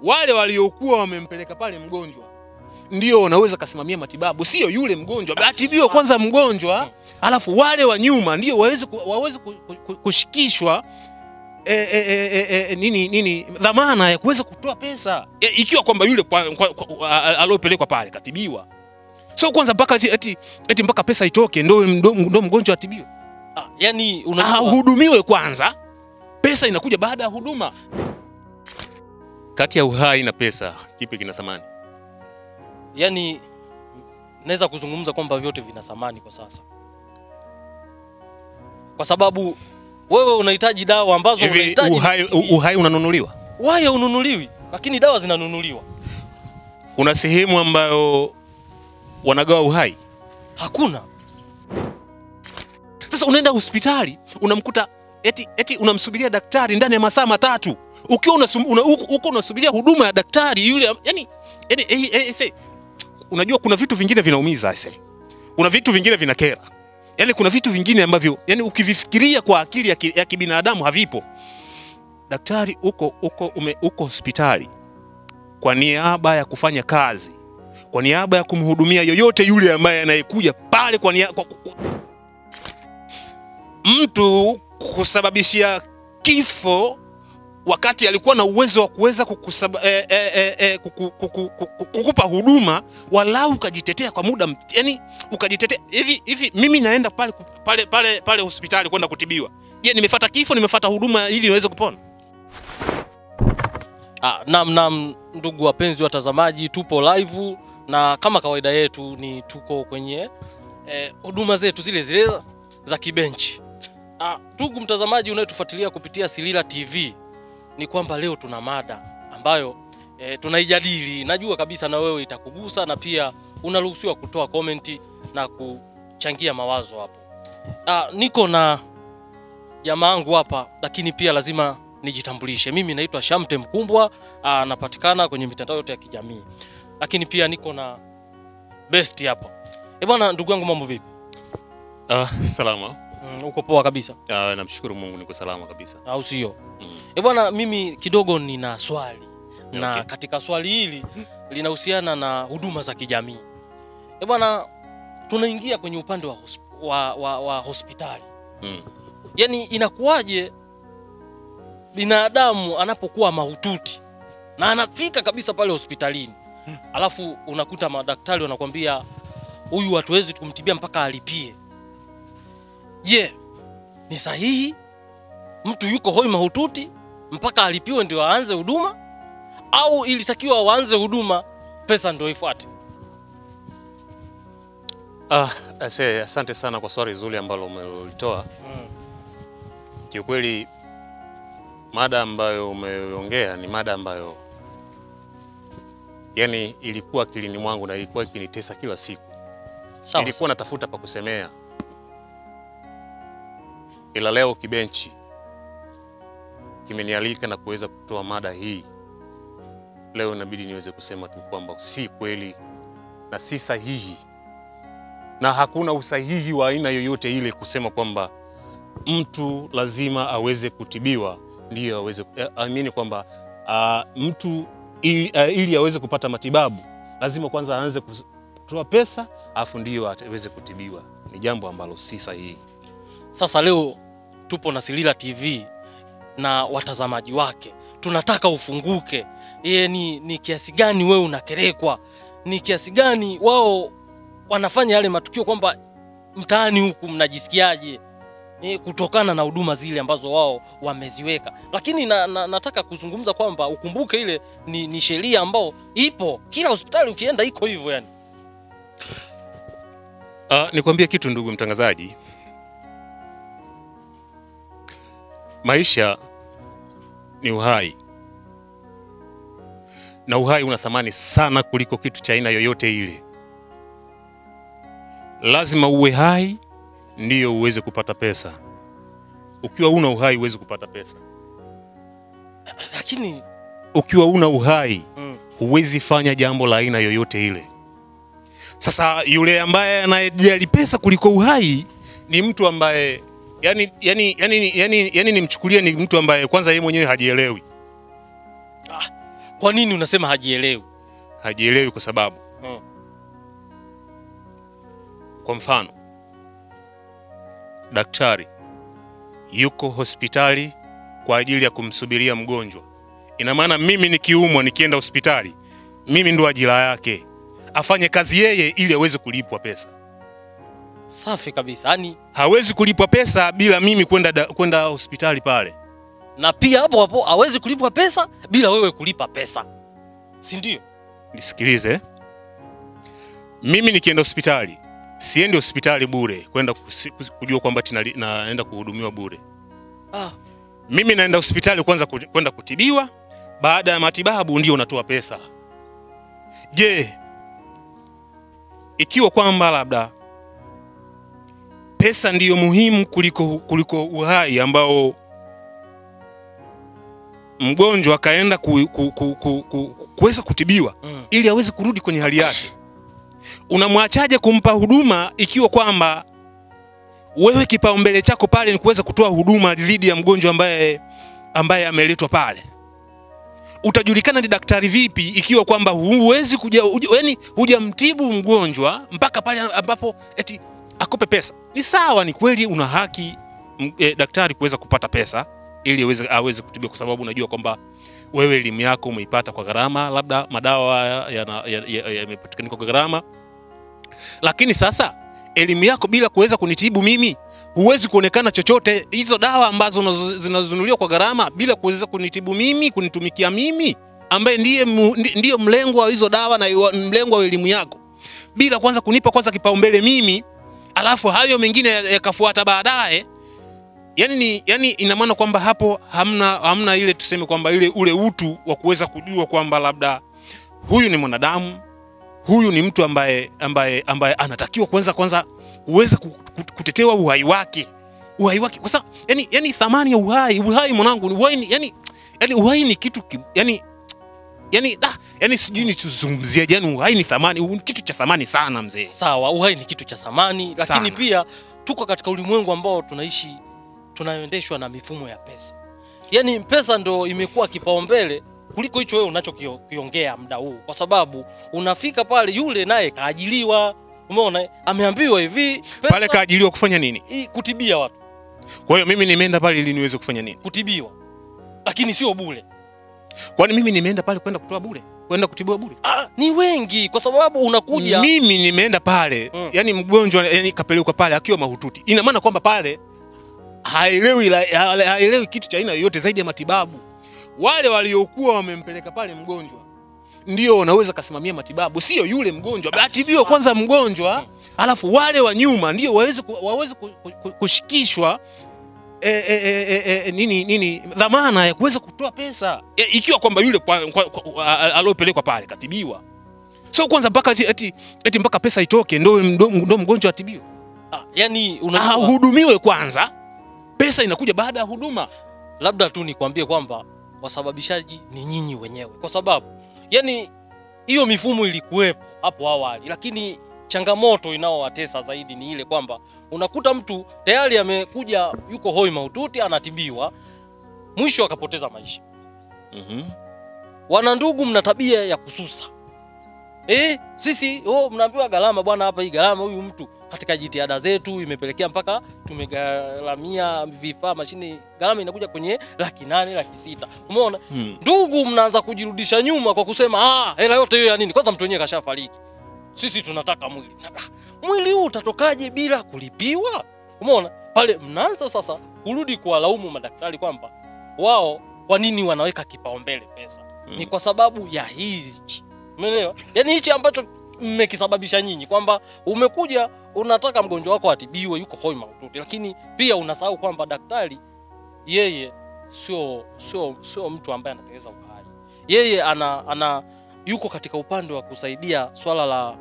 wale waliokuwa wamempeleka pale mgonjwa ndio wanaweza kasimamia matibabu, sio yule mgonjwa. Atibiwe kwanza mgonjwa, alafu wale wa nyuma ndio waweze kushikishwa dhamana ya kuweza kutoa pesa, ikiwa kwamba yule aliyopelekwa pale katibiwa. So kwanza mpaka eti mpaka pesa itoke ndio mgonjwa atibiwe. Yani unajua hudumiwe kwanza, pesa inakuja baada ya huduma. Kati ya uhai na pesa, kipi kina thamani? Yani naweza kuzungumza kwamba vyote vina thamani kwa sasa. Kwa sababu wewe unahitaji dawa ambazo unahitaji. Uhai unanunuliwa? Uhai ununuliwi, lakini dawa zinanunuliwa. Kuna sehemu ambayo wanagawa uhai? Hakuna. Sasa unaenda hospitali, unamkuta eti unamsubiria daktari ndani ya masaa 3. Ukiwa uko unasubiria huduma ya daktari yule, yani unajua kuna vitu vingine vinaumiza kuna vitu vingine vinakera. Yani kuna vitu vingine ambavyo yani ukivifikiria kwa akili ya kibinadamu havipo. Daktari uko hospitali kwa niaba ya kufanya kazi, kwa niaba ya kumhudumia yoyote yule ambaye anayekuja pale mtu kusababishia kifo wakati alikuwa na uwezo wa kuweza kukupa huduma, walau ukajitetea kwa muda, yani ukajitetea hivi mimi naenda pale hospitali kwenda kutibiwa. Je, nimefuata kifo, nimefuata huduma ili niweze kupona? Naam ndugu wapenzi watazamaji, tupo live na kama kawaida yetu ni tuko kwenye huduma zetu zile za kibenchi. Ndugu mtazamaji unayetufuatilia kupitia Silila TV, ni kwamba leo tuna mada ambayo tunaijadili. Najua kabisa na wewe itakugusa, na pia unaruhusiwa kutoa komenti na kuchangia mawazo hapo. Niko na jamaa wangu hapa, lakini pia lazima nijitambulishe. Mimi naitwa Shamte Mkumbwa, napatikana kwenye mitandao yote ya kijamii. Lakini pia niko na Best hapa. Bwana ndugu yangu, mambo vipi? Salama. Uko poa kabisa? Namshukuru Mungu niko salama kabisa. Au sio? Bwana mimi kidogo nina swali. Na katika swali hili linahusiana na huduma za kijamii. Bwana tunaingia kwenye upande wa hospitali. Yani inakuwaje binadamu anapokuwa mahututi na anafika kabisa pale hospitalini, alafu unakuta madaktari wanakuambia huyu hatuwezi kumtibia mpaka alipie. Je, ni sahihi mtu yuko hoi mahututi mpaka alipiwe ndio aanze huduma, au ilitakiwa waanze huduma pesa ndio ifuate? Asante sana kwa swali zuri ambalo umelitoa. Kiukweli mada ambayo umeongea ni mada ambayo yani ilikuwa akilini mwangu na ilikuwa ikinitesa kila siku. Nilikuwa natafuta pa kusemea, ila leo kibenchi kimenialika na kuweza kutoa mada hii. Leo inabidi niweze kusema tu kwamba si kweli na si sahihi, na hakuna usahihi wa aina yoyote ile kusema kwamba mtu lazima aweze kutibiwa ndio aweze amini kwamba mtu ili aweze kupata matibabu lazima kwanza aanze kutoa pesa afu ndio aweze kutibiwa. Ni jambo ambalo si sahihi. Sasa leo tupo na Silila TV na watazamaji wake. Tunataka ufunguke. Ni kiasi gani wewe unakerekwa? Ni kiasi gani wao wanafanya yale matukio, kwamba mtaani huku mnajisikiaje kutokana na huduma zile ambazo wao wameziweka? Lakini nataka kuzungumza kwamba ukumbuke ile ni sheria ambao ipo kila hospitali ukienda iko hivyo yani. Nikwambie kitu ndugu mtangazaji. Maisha ni uhai. Na uhai una thamani sana kuliko kitu cha aina yoyote ile. Lazima uwe hai ndio uweze kupata pesa. Ukiwa una uhai huwezi kupata pesa. Lakini ukiwa una uhai huwezi fanya jambo la aina yoyote ile. Sasa yule ambaye anayejali pesa kuliko uhai ni mtu ambaye yani nimchukulie ni mtu ambaye kwanza yeye mwenyewe hajielewi. Kwa nini unasema hajielewi? Hajielewi kwa sababu kwa mfano, daktari yuko hospitali kwa ajili ya kumsubiria mgonjwa. Ina maana mimi nikiumwa nikienda hospitali, mimi ndo ajira yake. Afanye kazi yeye ili aweze kulipwa pesa. Safi kabisa. Yaani hawezi kulipwa pesa bila mimi kwenda hospitali pale. Na pia hapo hapo hawezi kulipwa pesa bila wewe kulipa pesa. Si ndio? Nisikilize. Mimi nikienda hospitali, siendi hospitali bure kwenda kujua kwamba naenda kuhudumiwa bure. Mimi naenda hospitali kwanza kwenda kutibiwa, baada ya matibabu ndio natoa pesa. Je, ikiwa kwamba labda pesa ndiyo muhimu kuliko uhai ambao mgonjwa akaenda kuweza kutibiwa ili aweze kurudi kwenye hali yake, unamwachaje kumpa huduma ikiwa kwamba wewe kipaumbele chako pale ni kuweza kutoa huduma dhidi ya mgonjwa ambaye ameletwa pale? Utajulikana ni daktari vipi ikiwa kwamba huwezi yani hujamtibu mgonjwa mpaka pale ambapo eti akupe pesa? Ni sawa, ni kweli una haki daktari kuweza kupata pesa ili aweze kutibiwa, kwa sababu unajua kwamba wewe elimu yako umeipata kwa gharama, labda madawa yamepatikana kwa gharama. Lakini sasa elimu yako bila kuweza kunitibu mimi, huwezi kuonekana chochote. Hizo dawa ambazo zinazonunuliwa kwa gharama bila kuweza kunitibu mimi, kunitumikia mimi ambaye ndiye mlengo wa hizo dawa na mlengo wa elimu yako, bila kwanza kunipa kwanza kipaumbele mimi, alafu hayo mengine yakafuata baadaye. Yani ina maana kwamba hapo hamna ile tuseme kwamba ule utu wa kuweza kujua kwamba labda huyu ni mwanadamu, huyu ni mtu ambaye anatakiwa kwanza uweze kutetewa uhai wake. Kwa sababu yani thamani ya uhai mwanangu, yani uhai ni kitu yani sijui nituzungumzie jana. Uhai ni thamani, kitu cha thamani sana mzee. Sawa, uhai ni kitu cha thamani, lakini sana. Pia tuko katika ulimwengu ambao tunaendeshwa na mifumo ya pesa. Yani pesa ndo imekuwa kipaumbele kuliko hicho wewe unachokiongea muda huu, kwa sababu unafika pale yule naye kaajiliwa, umeona, ameambiwa hivi pesa, pale kaajiliwa kufanya nini? Kutibia watu. Kwa hiyo mimi nimeenda pale ili niweze kufanya nini? Kutibiwa. Lakini sio bure. Kwani mimi nimeenda pale kwenda kutoa bure? Kwenda kutibiwa bure? Ni wengi, kwa sababu unakuja. Mimi nimeenda pale, yani mgonjwa yani kapelekwa pale akiwa mahututi. Ina maana kwamba pale haelewi kitu cha aina yoyote zaidi ya matibabu. Wale waliokuwa wamempeleka pale mgonjwa ndio wanaweza kasimamia matibabu, sio yule mgonjwa. Atibiwe kwanza mgonjwa, alafu wale wa nyuma ndio waweze kushikishwa dhamana ya kuweza kutoa pesa, ikiwa kwamba yule aliyopelekwa pale katibiwa. Sio kwanza mpaka eti mpaka pesa itoke ndio mgonjwa atibiwe. Yani hudumiwe kwanza, pesa inakuja baada ya huduma. Labda tu nikwambie kwamba wasababishaji ni nyinyi wenyewe, kwa sababu yani hiyo mifumo ilikuwepo hapo awali, lakini changamoto inaowatesa zaidi ni ile kwamba unakuta mtu tayari amekuja yuko hoi mahututi, anatibiwa, mwisho akapoteza maisha. Wana ndugu, mna tabia ya kususa. Sisi mnaambiwa gharama bwana, hapa hii gharama, huyu mtu katika jitihada zetu imepelekea mpaka tumegharamia vifaa, mashine, gharama inakuja kwenye 800,000, 600,000. Umeona? Ndugu, mnaanza kujirudisha nyuma kwa kusema hela yote hiyo ya nini? Kwanza mtu wenyewe kashafariki. Sisi tunataka mwili. Mwili huu utatokaje bila kulipiwa? Umeona? Pale mnaanza sasa kurudi kuwalaumu madaktari kwamba wao kwa nini wanaweka kipaumbele pesa. Ni kwa sababu ya hizi. Umeelewa? Yani hichi ambacho mmekisababisha nyinyi, kwamba umekuja unataka mgonjwa wako atibiwe, yuko hoi mahututi, lakini pia unasahau kwamba daktari yeye sio mtu ambaye anatengeneza uhai. Yeye yuko katika upande wa kusaidia swala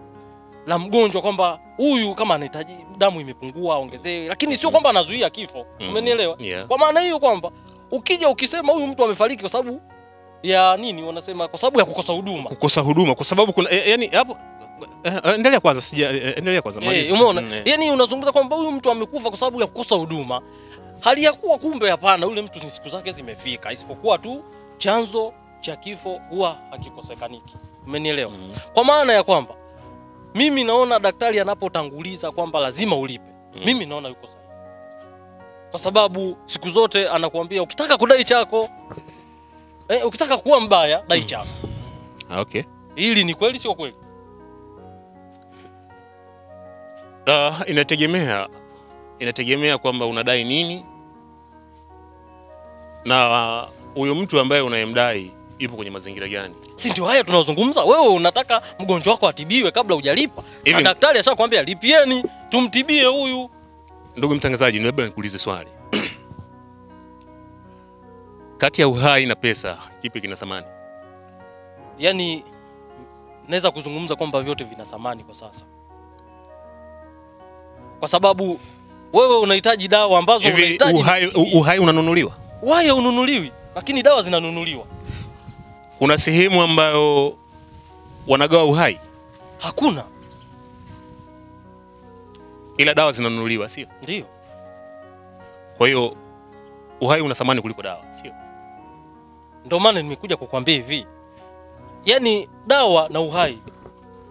la mgonjwa, kwamba huyu kama anahitaji damu imepungua ongezewe, lakini sio kwamba anazuia kifo. Umenielewa? Kwa maana hiyo kwamba ukija ukisema huyu mtu amefariki kwa sababu ya nini, wanasema kwa sababu ya kukosa huduma. Kukosa huduma kwa sababu kuna yani hapo endelea kwanza, endelea kwanza. Umeona? Yani unazungumza kwamba huyu mtu amekufa kwa sababu ya kukosa huduma. Hali ya kuwa kumbe hapana, yule mtu ni siku zake zimefika, isipokuwa tu chanzo cha kifo huwa hakikosekaniki. Umenielewa? Kwa maana ya kwamba mimi naona daktari anapotanguliza kwamba lazima ulipe, mimi naona yuko sahihi. Kwa sababu siku zote anakuambia ukitaka kudai chako, ukitaka kuwa mbaya, dai chako. Okay. Hili ni kweli sio kweli? Inategemea kwamba unadai nini na huyo mtu ambaye unayemdai yupo kwenye mazingira gani. Si ndio haya tunazungumza? Wewe unataka mgonjwa wako atibiwe kabla hujalipa. Na daktari ashakwambia lipieni tumtibie huyu. Ndugu mtangazaji, labda nikuulize swali. Kati ya uhai na pesa, kipi kina thamani? Yaani naweza kuzungumza kwamba vyote vina thamani kwa sasa. Kwa sababu wewe unahitaji dawa ambazo unahitaji. Uhai unanunuliwa? Uhai ununuliwi, lakini dawa zinanunuliwa. Kuna sehemu ambayo wanagawa uhai? Hakuna. Ila dawa zinanunuliwa, sio? Ndio. Kwa hiyo uhai una thamani kuliko dawa, sio? Ndio maana nimekuja kukwambia hivi. Yaani dawa na uhai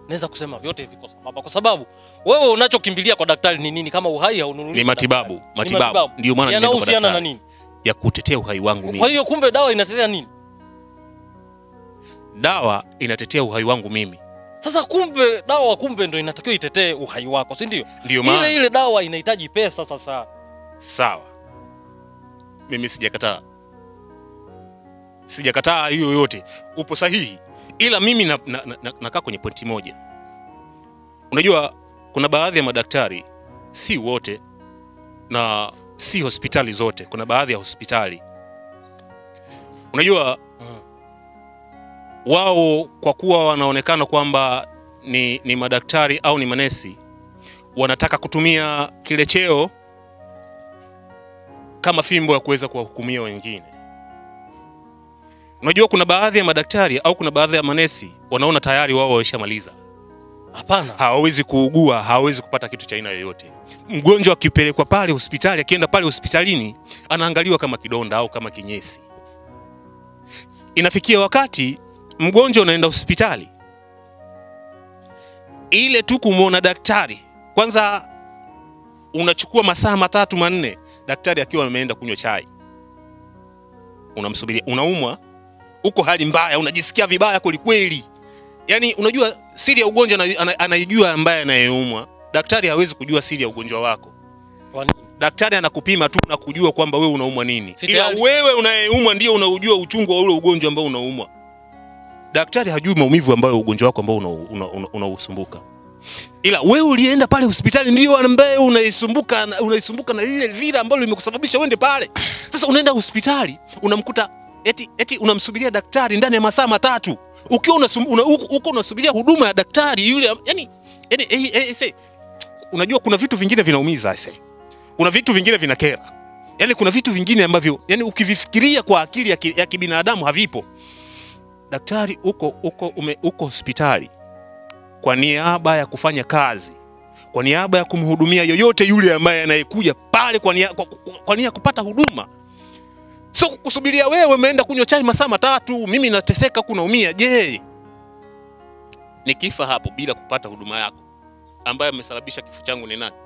naweza kusema vyote viko sawa, kwa sababu wewe unachokimbilia kwa daktari ni nini kama uhai haununuliwi? Ni matibabu. Matibabu. Ndio maana yanahusiana na nini? Ya kutetea uhai wangu mimi. Kwa hiyo kumbe dawa inatetea nini? Dawa inatetea uhai wangu mimi. Sasa kumbe dawa ndio inatakiwa itetee uhai wako, si ndio? Ndio maana ile dawa inahitaji pesa sasa. Sawa. Mimi sijakataa. Sijakataa hiyo yote. Upo sahihi. Ila mimi nakaa kwenye pointi moja. Unajua kuna baadhi ya madaktari, si wote na si hospitali zote, kuna baadhi ya hospitali. Unajua wao kwa kuwa wanaonekana kwamba ni madaktari au ni manesi, wanataka kutumia kile cheo kama fimbo ya kuweza kuwahukumia wengine. Unajua kuna baadhi ya madaktari au kuna baadhi ya manesi wanaona tayari wao wameshamaliza. Hapana. Hawawezi kuugua, hawawezi kupata kitu cha aina yoyote. Mgonjwa akipelekwa pale hospitali, akienda pale hospitalini, anaangaliwa kama kidonda au kama kinyesi. Inafikia wakati mgonjwa unaenda hospitali, ile tu kumuona daktari, kwanza unachukua masaa 3-4 daktari akiwa ameenda kunywa chai. Unamsubiria, unaumwa, uko hali mbaya, unajisikia vibaya kweli. Yaani unajua siri ya ugonjwa anaijua ambaye anayeumwa. Daktari hawezi kujua siri ya ugonjwa wako. Kwa nini? Daktari anakupima tu na kujua kwamba wewe unaumwa nini. Ila wewe unayeumwa ndio unaujua uchungu wa ule ugonjwa ambao unaumwa. Daktari hajui maumivu ambayo ugonjwa wako ambao unausumbuka. Ila wewe ulienda pale hospitali ndio ambaye unaisumbuka na lile vira ambalo limekusababisha uende pale. Sasa unaenda hospitali, unamkuta eti unamsubiria daktari ndani ya masaa 3. Ukiwa unasubiria huduma ya daktari yule, yani unajua kuna vitu vingine vinaumiza sasa. Kuna vitu vingine vinakera. Yaani kuna vitu vingine ambavyo ukivifikiria kwa akili ya kibinadamu havipo. Daktari uko hospitali kwa niaba ya kufanya kazi, kwa niaba ya kumhudumia yoyote yule ambaye anayekuja pale kwa nia kupata huduma. So kusubiria wewe umeenda kunywa chai masaa 3, mimi nateseka kunaumia. Je, nikifa hapo bila kupata huduma yako, ambaye amesababisha kifo changu ni nani?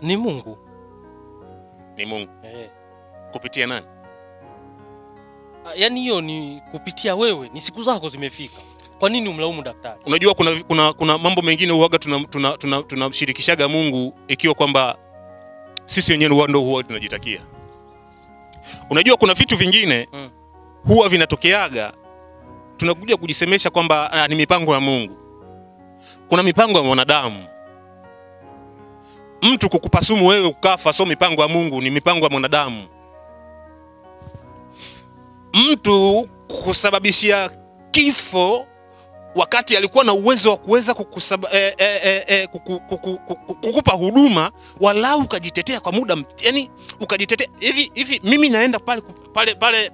Ni Mungu. Ni Mungu. Kupitia nani? Yaani hiyo ni kupitia wewe, ni siku zako zimefika. Kwa nini umlaumu daktari? Unajua kuna mambo mengine huaga tunamshirikishaga Mungu ikiwa kwamba sisi wenyewe ndio huwa tunajitakia. Unajua kuna vitu vingine huwa vinatokeaga tunakuja kujisemesha kwamba ni mipango ya Mungu. Kuna mipango ya mwanadamu. Mtu kukupa sumu wewe ukafa, so mipango ya Mungu, ni mipango ya mwanadamu. Mtu kusababishia kifo wakati alikuwa na uwezo wa kuweza kukupa huduma, walau ukajitetea kwa muda, yani ukajitetea hivi mimi naenda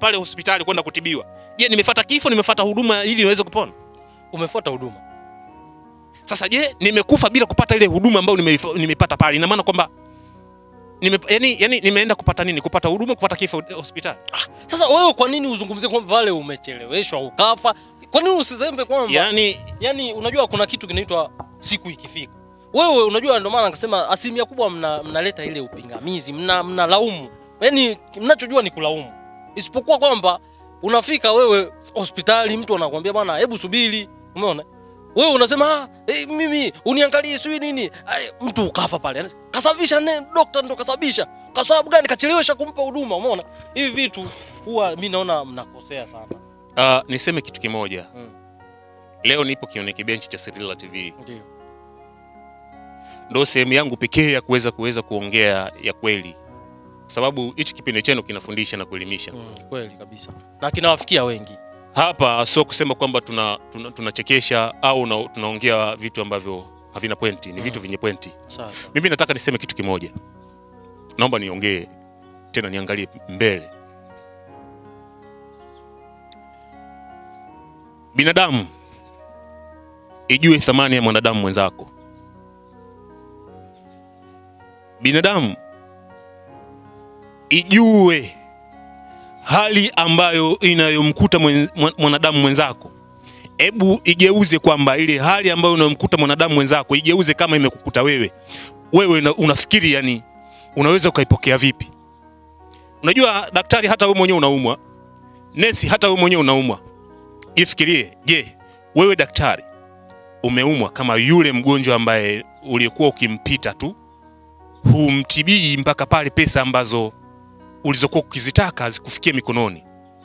pale hospitali kwenda kutibiwa. Je, nimefuata kifo, nimefuata huduma ili niweze kupona? Umefuata huduma. Sasa je, nimekufa bila kupata ile huduma ambayo nimepata pale? Ina maana kwamba yani nimeenda kupata nini? Kupata huduma, kupata kifo hospitali. Sasa wewe kwa nini uzungumzie kwamba pale umecheleweshwa ukafa? Kwa nini usizembe kwamba yani unajua kuna kitu kinaitwa siku ikifika. Wewe unajua ndio maana nikasema asilimia kubwa mnaleta ile upingamizi, mnalaumu. Yani mnachojua ni kulaumu. Isipokuwa kwamba unafika wewe hospitali mtu anakuambia bwana hebu subiri, umeona? Wewe unasema mimi uniangalie sio nini? Mtu ukafa pale. Kasababisha daktari ndo kasababisha. Kwa sababu gani kachelewesha kumpa huduma, umeona? Hivi vitu huwa mimi naona mnakosea sana. Niseme kitu kimoja. Leo nipo kwenye kibenchi cha Sirila TV. Ndio. Ndio sehemu yangu pekee ya kuweza kuongea ya kweli. Sababu hichi kipindi chenu kinafundisha na kuelimisha. Kweli kabisa. Na kinawafikia wengi. Hapa sio kusema kwamba tunachekesha au tunaongea vitu ambavyo havina pointi, ni vitu vyenye pointi. Sawa. Mimi nataka niseme kitu kimoja. Naomba niongee tena, niangalie mbele. Binadamu ijue thamani ya mwanadamu mwenzako. Binadamu ijue hali ambayo inayomkuta mwanadamu mwenzako. Hebu igeuze kwamba ile hali ambayo inayomkuta mwanadamu mwenzako igeuze kama imekukuta wewe. Wewe unafikiri yani unaweza ukaipokea vipi? Unajua daktari hata wewe mwenyewe unaumwa. Nesi hata wewe mwenyewe unaumwa. Jifikirie, je, wewe daktari umeumwa kama yule mgonjwa ambaye ulikuwa ukimpita tu, humtibii mpaka pale pesa ambazo ulizokuwa ukizitaka zikufikie mikononi.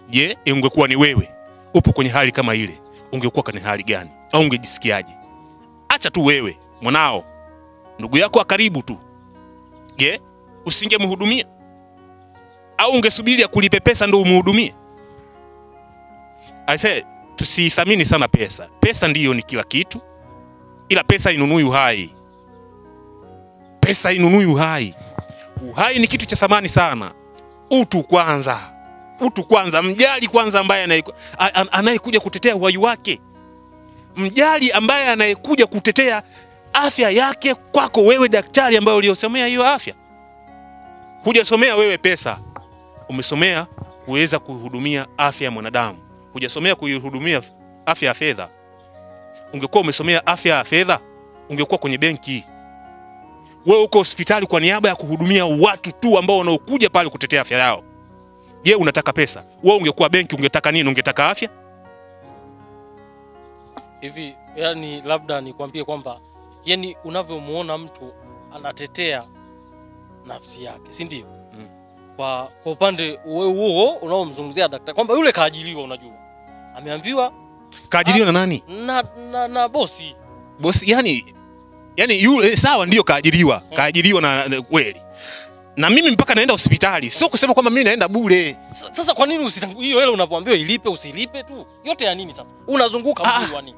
Je, ungekuwa ni wewe upo kwenye hali kama ile, ungekuwa kwenye hali gani? Au ungejisikiaje? Acha tu wewe, mwanao, ndugu yako wa karibu tu. Je, usingemhudumia? Au ungesubiri akulipe pesa ndio umhudumie? I say tusithamini sana pesa. Pesa ndiyo ni kila kitu. Ila pesa inunui uhai. Pesa inunui uhai. Uhai ni kitu cha thamani sana. Utu kwanza. Utu kwanza, mjali kwanza ambaye anayekuja kutetea uhai wake. Mjali ambaye anayekuja kutetea afya yake kwako wewe daktari ambaye uliosomea hiyo afya. Hujasomea wewe pesa. Umesomea kuweza kuhudumia afya ya mwanadamu. Hujasomea kuihudumia afya ya fedha. Ungekuwa umesomea afya ya fedha, ungekuwa kwenye benki. Wewe uko hospitali kwa niaba ya kuhudumia watu tu ambao wanaokuja pale kutetea afya yao. Je, unataka pesa? Wewe ungekuwa benki ungetaka nini? Ungetaka afya? Hivi yani labda nikwambie kwamba yani unavyomuona mtu anatetea nafsi yake, si ndio? Kwa upande huo unaomzungumzia daktari kwamba yule kaajiriwa, unajua. Ameambiwa kaajiriwa na nani? Na bosi. Bosi yani yule sawa ndio kaajiriwa. Kaajiriwa na kweli. Na mimi mpaka naenda hospitali. Sio kusema kwamba mimi naenda bure. Sasa kwa nini hiyo hela unapoambiwa ilipe usilipe tu? Yote ya nini sasa? Unazunguka mtu wa nini?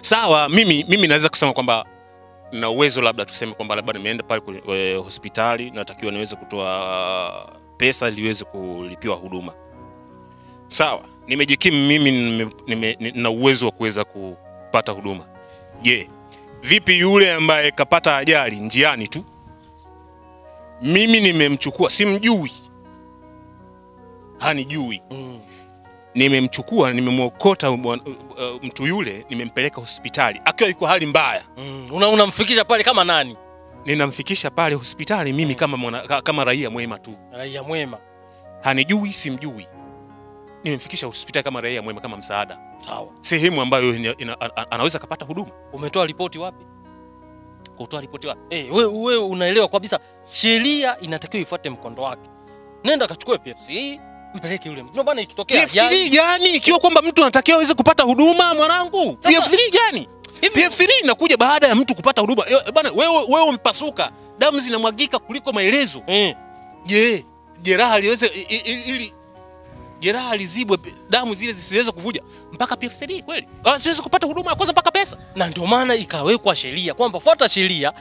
Sawa, mimi naweza kusema kwamba na uwezo labda tuseme kwamba labda nimeenda pale hospitali natakiwa niweze kutoa pesa ili niweze kulipiwa huduma. Sawa, nimejikimu mimi nina uwezo wa kuweza kupata huduma. Je, vipi yule ambaye kapata ajali njiani tu? Mimi nimemchukua, simjui. Hanijui. Nimemchukua, nimemwokota mtu yule, nimempeleka hospitali akiwa yuko hali mbaya. Unamfikisha pale kama nani? Ninamfikisha pale hospitali mimi kama raia mwema tu. Raia mwema. Hanijui, simjui. Nimemfikisha hospitali kama raia mwema, kama msaada. Sawa. Sehemu ambayo anaweza kupata huduma. Umetoa ripoti wapi? Kutoa ripoti wapi? Wewe unaelewa kabisa sheria inatakiwa ifuate mkondo wake. Nenda kachukue PFC, mpeleke yule mtu. Bwana ikitokea PFC gani? Ikiwa kwamba mtu anatakiwa aweze kupata huduma mwanangu. PFC gani? PFC inakuja baada ya mtu kupata huduma. Bwana wewe umpasuka, damu zinamwagika kuliko maelezo. Je, jeraha liweze ili jeraha lizibwe, damu zile zisiweze kuvuja mpaka PFC kweli? Siwezi kupata huduma kwanza mpaka pesa. Na ndio maana ikawekwa sheria kwamba fuata sheria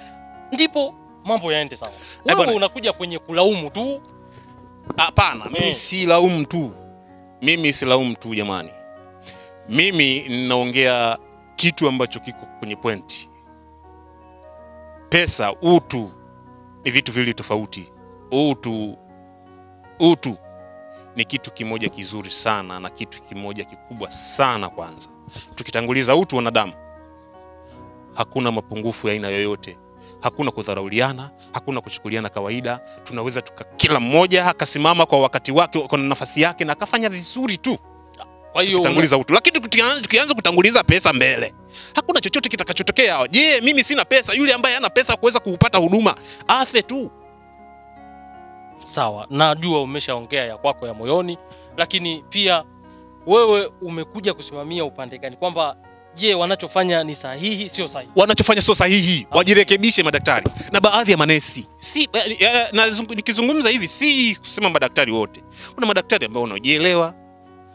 ndipo mambo yaende sawa. Wewe unakuja kwenye kulaumu tu. Hapana, mimi si laumu tu. Mimi si laumu tu jamani. Mimi ninaongea kitu ambacho kiko kwenye pointi. Pesa, utu ni vitu viwili tofauti. utu ni kitu kimoja kizuri sana na kitu kimoja kikubwa sana. Kwanza tukitanguliza utu wanadamu, hakuna mapungufu ya aina yoyote, hakuna kudharauliana, hakuna kuchukuliana kawaida. Tunaweza kila mmoja akasimama kwa wakati wake, kwa nafasi yake, na akafanya vizuri tu. Kwa hiyo tukitanguliza utu. Lakini tukianza kutanguliza pesa mbele, hakuna chochote kitakachotokea. Je, mimi sina pesa, yule ambaye hana pesa kuweza kupata huduma afe tu. Sawa, najua umeshaongea ya kwako ya moyoni, lakini pia wewe umekuja kusimamia upande gani, kwamba je, wanachofanya ni sahihi sio sahihi? Wanachofanya sio sahihi, wajirekebishe madaktari na baadhi ya manesi. Nikizungumza hivi si kusema madaktari wote. Kuna madaktari ambao wanajielewa,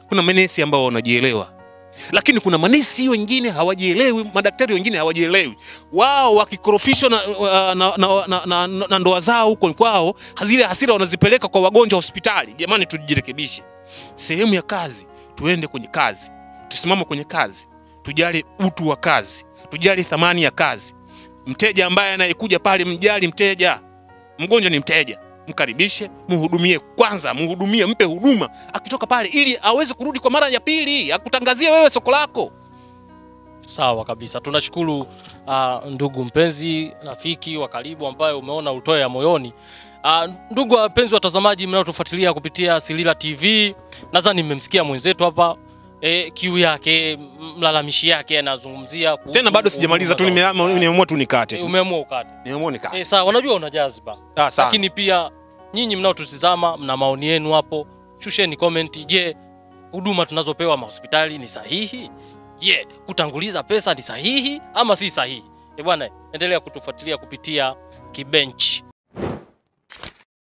kuna manesi ambao wanajielewa, lakini kuna manesi wengine hawajielewi, madaktari wengine hawajielewi. Wao wakikorofishwa na ndoa zao huko kwao, zile hasira wanazipeleka kwa wagonjwa hospitali. Jamani, tujirekebishe. Sehemu ya kazi, tuende kwenye kazi, tusimame kwenye kazi, tujali utu wa kazi, tujali thamani ya kazi. Mteja ambaye anayekuja pale, mjali mteja. Mgonjwa ni mteja, mkaribishe, muhudumie kwanza, muhudumie, mpe huduma. Akitoka pale ili aweze kurudi kwa mara ya pili, akutangazie wewe soko lako. Sawa kabisa. Tunashukuru ndugu mpenzi, rafiki wa karibu ambaye umeona utoe ya moyoni. Ndugu wapenzi watazamaji mnaotufuatilia kupitia Silila TV, nadhani mmemsikia mwenzetu hapa kiu yake, mlalamishi yake, anazungumzia tena. Bado sijamaliza tu, nimeamua tu nikate tu. Umeamua ukate? Nimeamua nikate. Sawa, unajua una jazba. Lakini pia nyinyi mnaotutazama mna maoni yenu hapo, shusheni comment. Je, huduma tunazopewa hospitali ni sahihi? Je, kutanguliza pesa ni sahihi ama si sahihi? Bwana, endelea kutufuatilia kupitia Kibenchi.